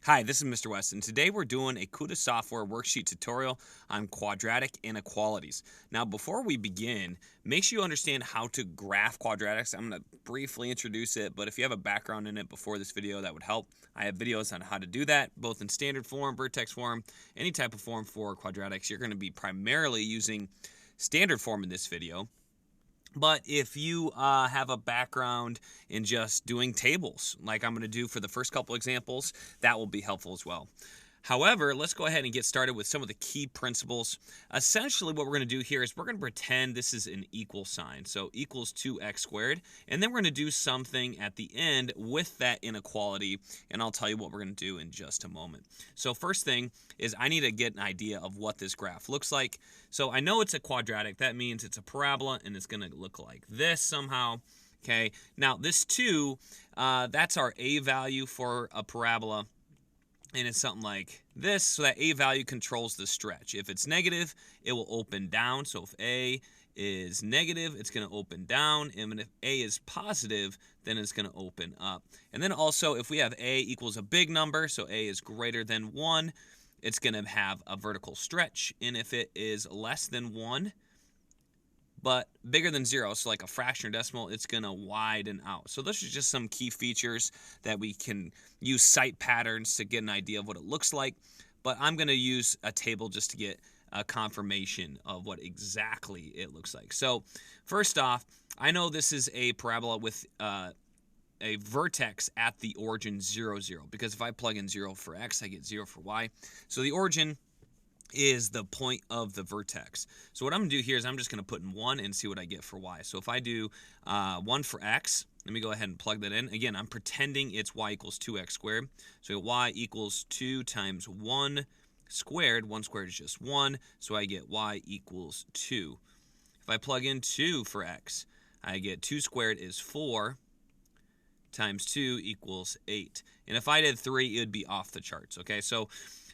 Hi, this is Mr. West, and today we're doing a Kuta software worksheet tutorial on quadratic inequalities. Now, before we begin, make sure you understand how to graph quadratics. I'm going to briefly introduce it, but if you have a background in it before this video, that would help. I have videos on how to do that, both in standard form, vertex form, any type of form for quadratics. You're going to be primarily using standard form in this video. But if you have a background in just doing tables, like I'm going to do for the first couple examples, that will be helpful as well. However, let's go ahead and get started with some of the key principles. Essentially, what we're going to do here is we're going to pretend this is an equal sign. So equals 2x squared. And then we're going to do something at the end with that inequality. And I'll tell you what we're going to do in just a moment. So first thing is I need to get an idea of what this graph looks like. So I know it's a quadratic. That means it's a parabola, and it's going to look like this somehow. Okay. Now, this 2, that's our a value for a parabola. And it's something like this, so that a value controls the stretch. If it's negative, it will open down. So if a is negative, it's going to open down. And if a is positive, then it's going to open up. And then also, if we have a equals a big number, so a is greater than 1, it's going to have a vertical stretch. And if it is less than 1, but bigger than 0, so like a fraction or decimal, it's going to widen out. So those are just some key features that we can use sight patterns to get an idea of what it looks like. But I'm going to use a table just to get a confirmation of what exactly it looks like. So first off, I know this is a parabola with a vertex at the origin 0, 0. Because if I plug in 0 for x, I get 0 for y. So the origin is the point of the vertex. So what I'm going to do here is I'm just going to put in 1 and see what I get for y. So if I do 1 for x, let me go ahead and plug that in. Again, I'm pretending it's y equals 2x squared. So y equals 2 times 1 squared. 1 squared is just 1, so I get y equals 2. If I plug in 2 for x, I get 2 squared is 4 times 2 equals 8. And if I did 3, it would be off the charts. Okay, so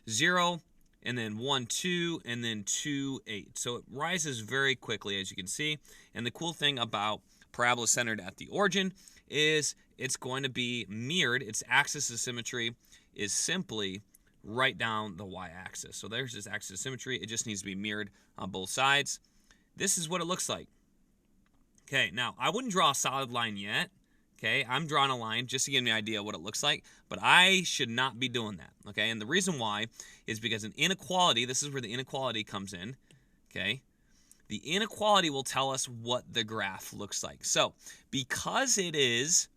0, and then 1, 2, and then 2, 8. So it rises very quickly, as you can see. And the cool thing about parabola centered at the origin is it's going to be mirrored. Its axis of symmetry is simply right down the y-axis. So there's this axis of symmetry. It just needs to be mirrored on both sides. This is what it looks like. Okay, now I wouldn't draw a solid line yet. Okay, I'm drawing a line just to give me an idea of what it looks like, but I should not be doing that. Okay, and the reason why is because an inequality, this is where the inequality comes in. Okay, the inequality will tell us what the graph looks like. So because it is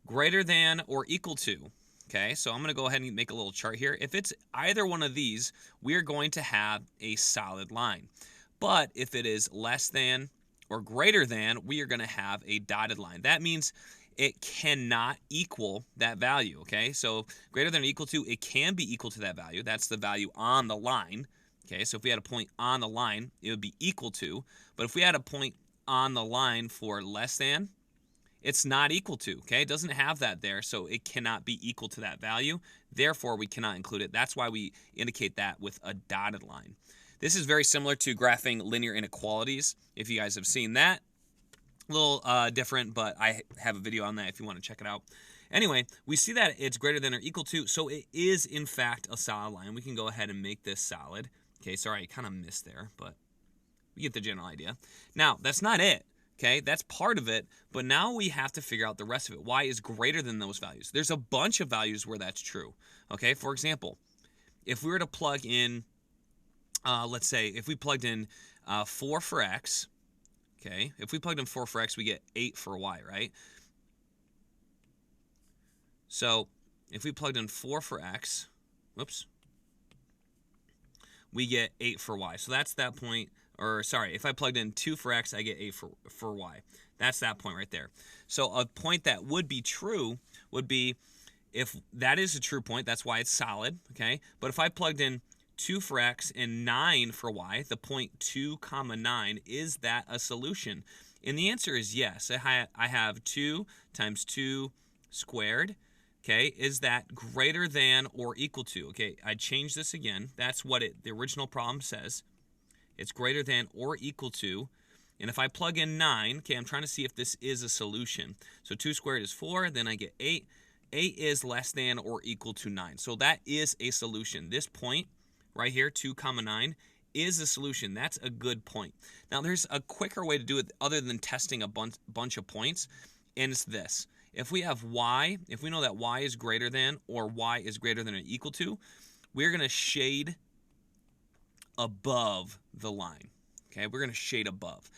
greater than or equal to, okay, so I'm going to go ahead and make a little chart here. If it's either one of these, we are going to have a solid line. But if it is less than or greater than, we are going to have a dotted line. That means it cannot equal that value, okay? So greater than or equal to, it can be equal to that value. That's the value on the line, okay? So if we had a point on the line, it would be equal to. But if we had a point on the line for less than, it's not equal to, okay? It doesn't have that there, so it cannot be equal to that value. Therefore, we cannot include it. That's why we indicate that with a dotted line. This is very similar to graphing linear inequalities, if you guys have seen that. A little different, but I have a video on that if you want to check it out. Anyway, we see that it's greater than or equal to, so it is, in fact, a solid line. We can go ahead and make this solid. Okay, sorry, I kind of missed there, but you get the general idea. Now, that's not it. Okay, that's part of it, but now we have to figure out the rest of it. Y is greater than those values. There's a bunch of values where that's true. Okay, for example, if we were to plug in, let's say, if we plugged in 4 for x, okay, if we plugged in 4 for x, we get 8 for y, right? So if we plugged in 4 for x, whoops, we get 8 for y. So that's that point, or sorry, if I plugged in 2 for x, I get 8 for y. That's that point right there. So a point that would be true would be, if that is a true point, that's why it's solid, okay? But if I plugged in 2 for x and 9 for y, the point 2 comma 9, is that a solution? And the answer is yes. I have 2 times 2 squared. Okay, is that greater than or equal to? Okay, I changed this again. That's what the original problem says. It's greater than or equal to. And if I plug in 9, okay, I'm trying to see if this is a solution. So 2 squared is 4, then I get 8. a is less than or equal to 9. So that is a solution. This point right here, 2, 9, is a solution. That's a good point. Now, there's a quicker way to do it other than testing a bunch of points, and it's this. If we have y, if we know that y is greater than or y is greater than or equal to, we're going to shade above the line. Okay, we're going to shade above.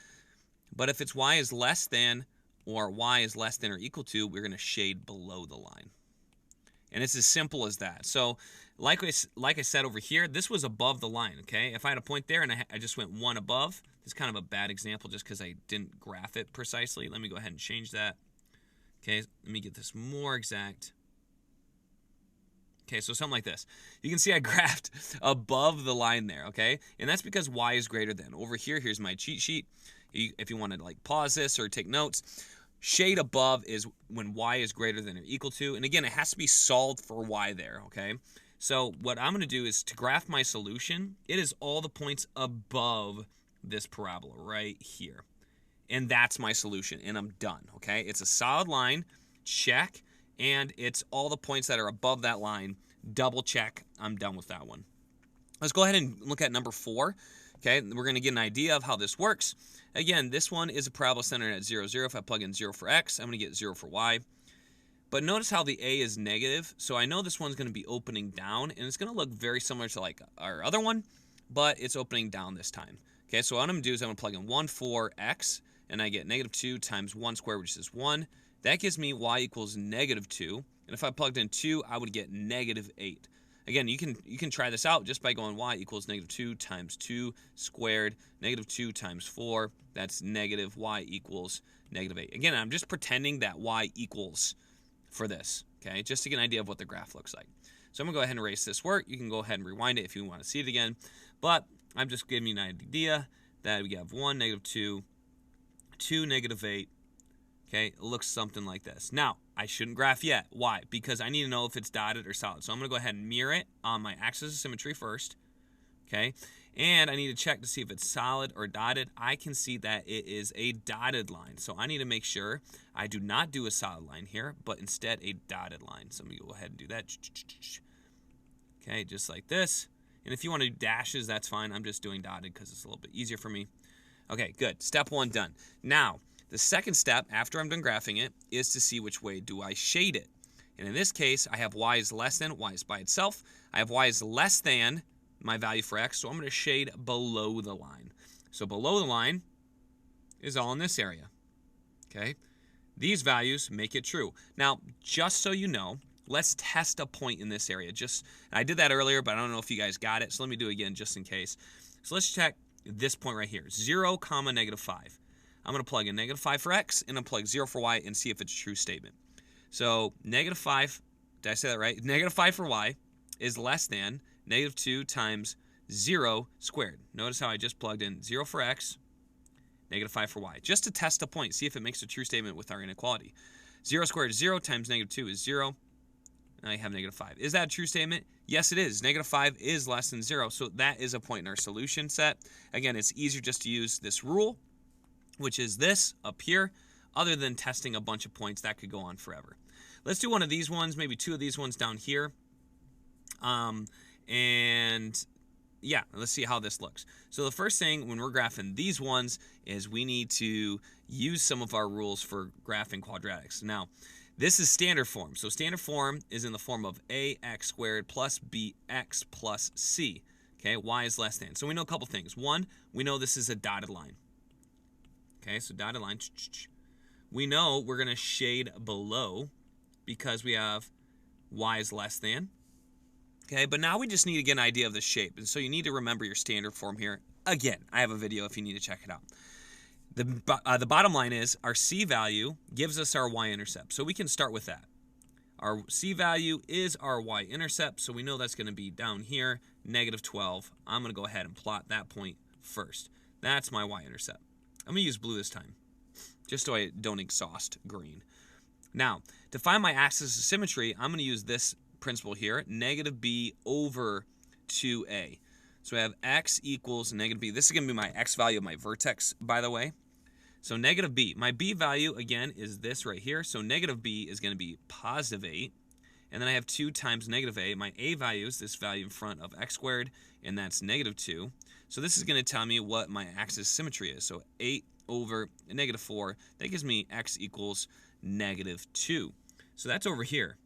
But if it's y is less than or y is less than or equal to, we're going to shade below the line. And it's as simple as that. So like I said over here, this was above the line, okay? If I had a point there and I just went 1 above, this is kind of a bad example just because I didn't graph it precisely. Let me go ahead and change that. Okay, let me get this more exact. Okay, so something like this. You can see I graphed above the line there, okay? And that's because y is greater than. Over here, here's my cheat sheet. If you want to like pause this or take notes, shade above is when y is greater than or equal to. And again, it has to be solved for y there, okay? So what I'm going to do is to graph my solution, it is all the points above this parabola right here. And that's my solution, and I'm done, okay? It's a solid line, check, and it's all the points that are above that line, double check, I'm done with that one. Let's go ahead and look at number 4, okay? We're going to get an idea of how this works. Again, this one is a parabola centered at 0, 0. If I plug in 0 for x, I'm going to get 0 for y. But notice how the a is negative, so I know this one's going to be opening down, and it's going to look very similar to like our other one, but it's opening down this time. Okay, so what I'm going to do is I'm going to plug in 1 for x, and I get negative 2 times 1 squared, which is 1. That gives me y equals negative 2. And if I plugged in 2, I would get negative 8. Again, you can try this out just by going y equals negative 2 times 2 squared, negative 2 times 4. That's negative y equals negative 8. Again, I'm just pretending that y equals for this, okay, just to get an idea of what the graph looks like. So I'm going to go ahead and erase this work. You can go ahead and rewind it if you want to see it again. But I'm just giving you an idea that we have 1, negative 2, 2, negative 8. Okay, it looks something like this. Now, I shouldn't graph yet. Why? Because I need to know if it's dotted or solid. So I'm going to go ahead and mirror it on my axis of symmetry first. Okay, and I need to check to see if it's solid or dotted. I can see that it is a dotted line. So I need to make sure I do not do a solid line here, but instead a dotted line. So I'm going to go ahead and do that. Okay, just like this. And if you want to do dashes, that's fine. I'm just doing dotted because it's a little bit easier for me. Okay, good. Step 1 done. Now, the second step, after I'm done graphing it, is to see which way do I shade it. And in this case, I have y is less than, y is by itself. I have y is less than my value for x, so I'm going to shade below the line. So below the line is all in this area. Okay? These values make it true. Now, just so you know, let's test a point in this area. I did that earlier, but I don't know if you guys got it, so let me do it again just in case. So let's check this point right here, 0, negative 5. I'm going to plug in negative 5 for x, and I'm going to plug 0 for y and see if it's a true statement. So negative 5, did I say that right? Negative 5 for y is less than negative 2 times 0 squared. Notice how I just plugged in 0 for x, negative 5 for y, just to test a point, see if it makes a true statement with our inequality. 0 squared is 0 times negative 2 is 0. And I have negative 5. Is that a true statement? Yes, it is. Negative 5 is less than 0, so that is a point in our solution set. Again, it's easier just to use this rule, which is this up here, other than testing a bunch of points. That could go on forever. Let's do one of these ones, maybe 2 of these ones down here. And yeah, let's see how this looks. So the first thing when we're graphing these ones is we need to use some of our rules for graphing quadratics. Now, this is standard form. So standard form is in the form of ax squared plus bx plus c. Okay, y is less than. So we know a couple things. One, we know this is a dotted line. Okay, so dotted line. We know we're going to shade below because we have y is less than. Okay, but now we just need to get an idea of the shape. And so you need to remember your standard form here. Again, I have a video if you need to check it out. The bottom line is our c value gives us our y-intercept. So we can start with that. Our c value is our y-intercept. So we know that's going to be down here, negative 12. I'm going to go ahead and plot that point first. That's my y-intercept. I'm going to use blue this time, just so I don't exhaust green. Now, to find my axis of symmetry, I'm going to use this principle here, negative b over 2a. So I have x equals negative b. This is going to be my x value of my vertex, by the way. So negative b. My b value, again, is this right here. So negative b is going to be positive 8. And then I have 2 times negative a. My a value is this value in front of x squared, and that's negative 2. So this is going to tell me what my axis symmetry is. So 8 over negative 4, that gives me x equals negative 2. So that's over here.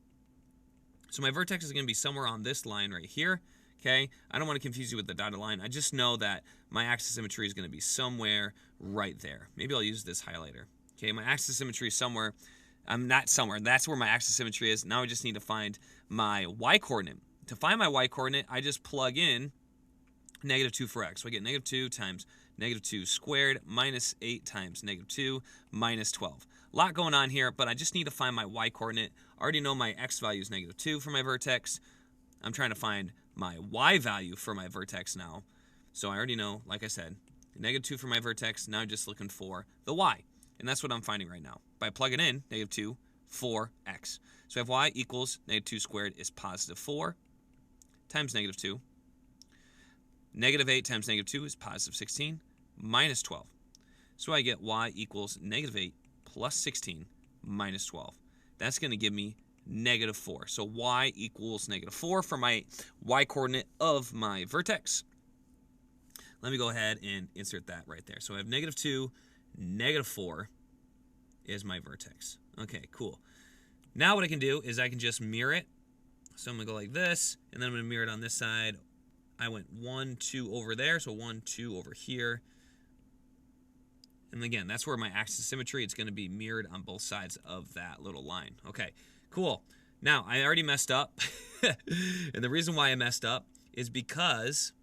So my vertex is going to be somewhere on this line right here. Okay, I don't want to confuse you with the dotted line. I just know that my axis symmetry is going to be somewhere right there. Maybe I'll use this highlighter. Okay, my axis symmetry is somewhere. Not somewhere. That's where my axis symmetry is. Now I just need to find my y-coordinate. To find my y-coordinate, I just plug in negative 2 for x. So I get negative 2 times negative 2 squared minus 8 times negative 2 minus 12. A lot going on here, but I just need to find my y-coordinate. I already know my x value is negative 2 for my vertex. I'm trying to find my y value for my vertex now. So I already know, like I said, negative 2 for my vertex. Now I'm just looking for the y. And that's what I'm finding right now. By plugging in negative 2 for x. So I have y equals negative 2 squared is positive 4 times negative 2. Negative 8 times negative 2 is positive 16 minus 12. So I get y equals negative 8 plus 16 minus 12. That's going to give me negative 4. So y equals negative 4 for my y-coordinate of my vertex. Let me go ahead and insert that right there. So I have negative 2, negative 4 is my vertex. Okay, cool. Now what I can do is I can just mirror it. So I'm going to go like this, and then I'm going to mirror it on this side. I went 1, 2 over there, so 1, 2 over here. And again, that's where my axis symmetry, it's going to be mirrored on both sides of that little line. Okay, cool. Now, I already messed up. And the reason why I messed up is because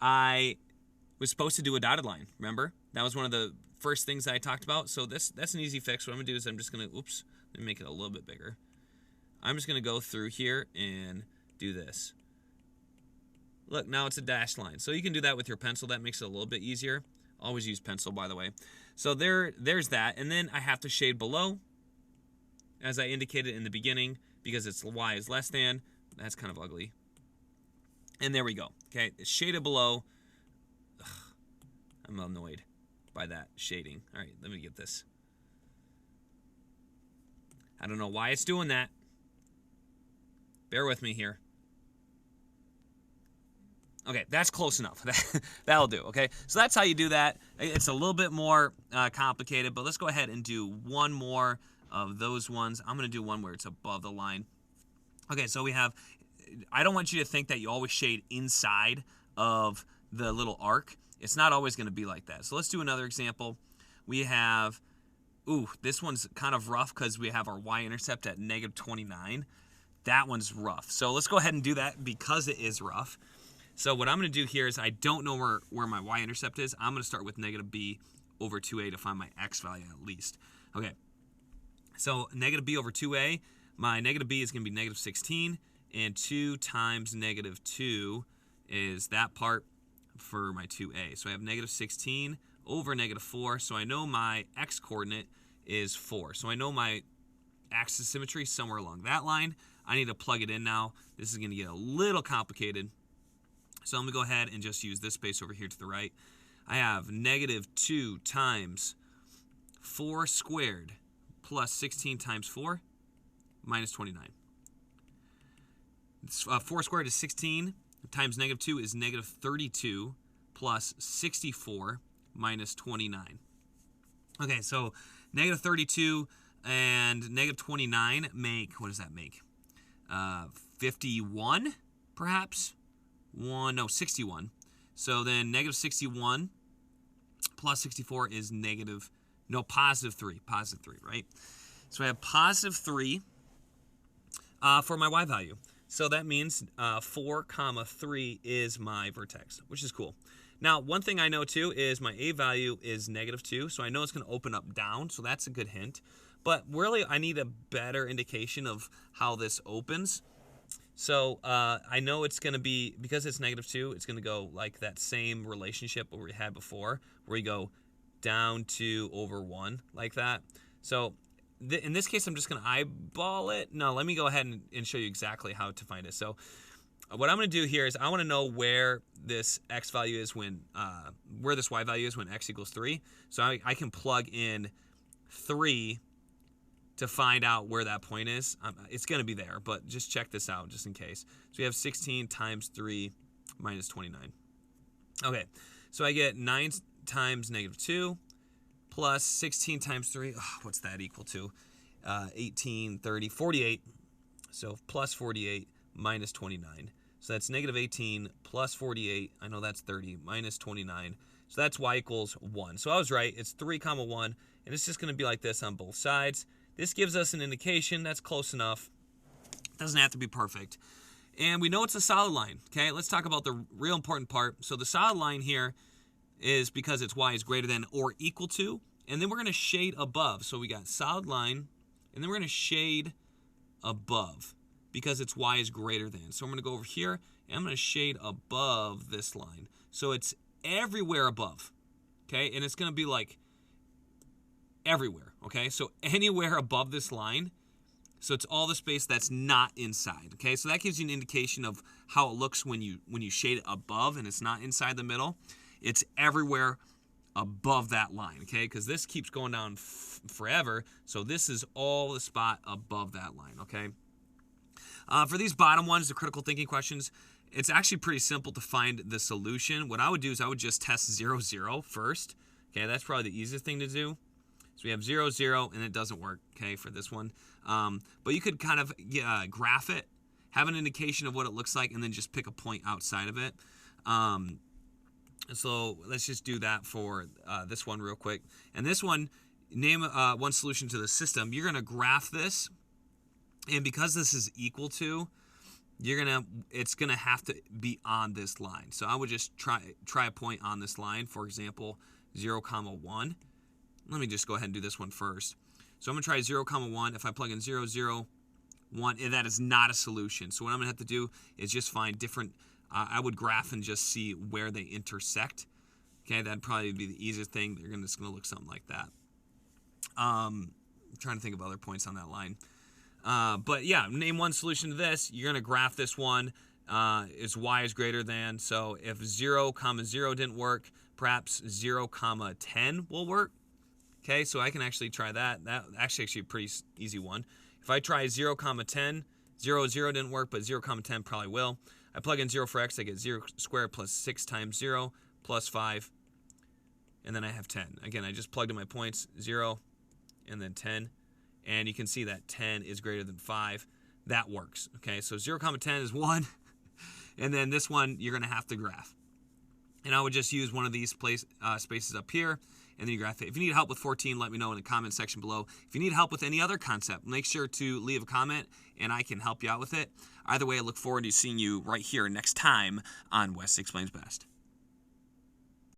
I was supposed to do a dotted line, remember? That was one of the first things that I talked about. So that's an easy fix. What I'm going to do is I'm just going to, oops, let me make it a little bit bigger. I'm just going to go through here and do this. Look, now it's a dashed line. So you can do that with your pencil. That makes it a little bit easier. Always use pencil, by the way. So there's that. And then I have to shade below, as I indicated in the beginning, because it's y is less than. That's kind of ugly. And there we go. Okay, it's shaded below. Ugh, I'm annoyed by that shading. All right, let me get this. I don't know why it's doing that. Bear with me here. Okay, that's close enough. That'll do, okay? So that's how you do that. It's a little bit more complicated, but let's go ahead and do one more of those ones. I'm going to do one where it's above the line. Okay, so we have, I don't want you to think that you always shade inside of the little arc. It's not always going to be like that. So let's do another example. We have, ooh, this one's kind of rough because we have our y-intercept at negative 29. That one's rough. So let's go ahead and do that because it is rough. So what I'm going to do here is I don't know where my y-intercept is. I'm going to start with negative b over 2a to find my x value at least. Okay, so negative b over 2a, my negative b is going to be negative 16, and 2 times negative 2 is that part for my 2a. So I have negative 16 over negative 4, so I know my x-coordinate is 4. So I know my axis symmetry is somewhere along that line. I need to plug it in now. This is going to get a little complicated. So I'm going to go ahead and just use this space over here to the right. I have negative 2 times 4 squared plus 16 times 4 minus 29. 4 squared is 16 times negative 2 is negative 32 plus 64 minus 29. Okay, so negative 32 and negative 29 make, what does that make? 51, perhaps? 61. So then negative 61 plus 64 is positive 3. Positive 3, right? So I have positive 3 for my y value. So that means 4 comma 3 is my vertex, which is cool. Now, one thing I know too is my a value is negative 2, so I know it's going to open up down, so that's a good hint. But really, I need a better indication of how this opens. So I know it's going to be, because it's negative 2, it's going to go like that same relationship we had before, where we go down 2 over 1, like that. So in this case, I'm just going to eyeball it. No, let me go ahead and show you exactly how to find it. So what I'm going to do here is I want to know where this x value is when, where this y value is when x equals 3. So I can plug in 3 to find out where that point is. It's going to be there, but just check this out just in case. So we have 16 times 3 minus 29. Okay, so I get 9 times negative 2 plus 16 times 3. What's that equal to? 18, 30, 48. So plus 48 minus 29. So that's negative 18 plus 48. I know that's 30 minus 29. So that's y equals 1. So I was right. It's 3, 1. And it's just going to be like this on both sides. This gives us an indication that's close enough. It doesn't have to be perfect. And we know it's a solid line. Okay, let's talk about the real important part. So the solid line here is because it's y is greater than or equal to. And then we're going to shade above. So we got solid line. And then we're going to shade above because it's y is greater than. So I'm going to go over here and I'm going to shade above this line. So it's everywhere above. Okay, and it's going to be like everywhere. Okay, so anywhere above this line. So it's all the space that's not inside. Okay, so that gives you an indication of how it looks when you shade it above and it's not inside the middle. It's everywhere above that line. Okay, because this keeps going down forever. So this is all the spot above that line. Okay. For these bottom ones, the critical thinking questions, it's actually pretty simple to find the solution. What I would do is I would just test 0, 0 first. Okay, that's probably the easiest thing to do. So we have 0, 0, and it doesn't work, okay, for this one. But you could kind of graph it, have an indication of what it looks like, and then just pick a point outside of it. So let's just do that for this one real quick. And this one, name one solution to the system. You're going to graph this, and because this is equal to, it's gonna have to be on this line. So I would just try a point on this line. For example, 0, 1. Let me just go ahead and do this one first. So I'm gonna try 0, 1. If I plug in 0, 0, 1, and that is not a solution. So what I'm gonna have to do is just find different. I would graph and just see where they intersect. Okay, that'd probably be the easiest thing. They're just gonna look something like that. I'm trying to think of other points on that line. But yeah, name one solution to this. You're going to graph this one. Is y is greater than. So if 0, 0 didn't work, perhaps 0, 10 will work. Okay, so I can actually try that. That's actually a pretty easy one. If I try 0, 10, 0, 0 didn't work, but 0, 10 probably will. I plug in 0 for x, I get 0 squared plus 6 times 0 plus 5. And then I have 10. Again, I just plugged in my points, 0 and then 10. And you can see that 10 is greater than 5. That works. Okay, so 0, 10 is 1. And then this one, you're going to have to graph. And I would just use one of these spaces up here, and then you graph it. If you need help with 14, let me know in the comment section below. If you need help with any other concept, make sure to leave a comment, and I can help you out with it. Either way, I look forward to seeing you right here next time on Wes Explains Best.